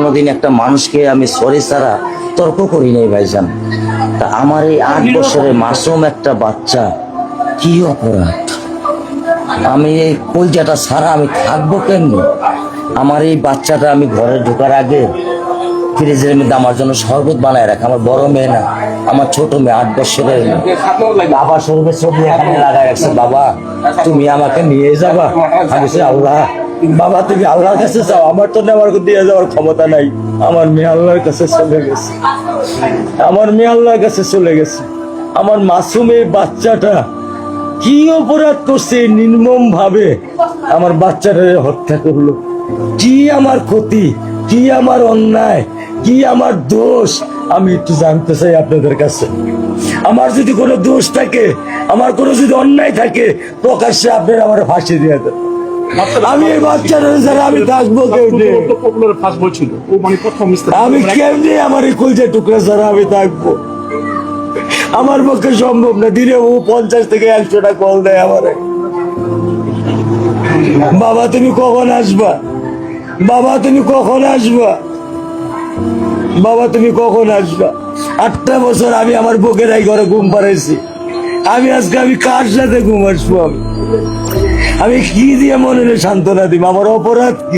কোনোদিন একটা মানুষকে আমি সরি ছাড়া তর্ক করি নাই ভাইজান। তা আমার এই 8 বছরের মাসুম একটা বাচ্চা কি অপরাধ? আমি এই কলজাটা ছাড়া আমি থাকবো কেমনি? আমার এই বাচ্চাটা আমি ঘরে ঢোকার আগে ফ্রিজের মধ্যে আমার জন্য শরবত বানায় রাখে। আমার বড় মেয়ে না, আমার ছোট মেয়ে 8 বছরের মেয়ে। বাবা শরবত ছবি এখানে লাগাই রাখছে, বাবা তুমি আমাকে নিয়ে যাবা। আমি বলছি, আল্লাহ বাবা তুমি আল্লাহর কাছে যাও, আমার তো নেওয়ার দিয়ে যাওয়ার ক্ষমতা নাই। আমার মেয়ে আল্লাহর কাছে চলে গেছে, আমার মেয়ে আল্লাহর কাছে চলে গেছে। আমার মাসুম এই বাচ্চাটা কি অপরাধ করছে নির্মম ভাবে আমার বাচ্চাটা হত্যা করলো? কি আমার ক্ষতি, কি আমার অন্যায়, কি আমার দোষ? আমি একটু জানতে চাই আপনাদের কাছে। আমার যদি কোনো দোষ থাকে, আমার কোনো যদি অন্যায় থাকে, প্রকাশ্যে আপনারা আমার ফাঁসি দিয়ে দেন। আমি এই বাচ্চাটা ছাড়া আমি থাকবো কেমনে? আমি কেমনে আমার এই কলজা টুকরা ছাড়া আমি থাকবো? আমার পক্ষে সম্ভব না। দিনে ও 50 থেকে 100টা কল দেয় আমারে, বাবা তুমি কখন আসবা, বাবা তুমি কখন আসবা, বাবা তুমি কখন আসবা। 8টা বছর আমি আমার বুকের এই ঘরে ঘুম পাড়াইছি। আমি আজকে আমি কার সাথে ঘুম আসবো? আমি কি দিয়ে মনে সান্ত্বনা দিব? আমার অপরাধ কি?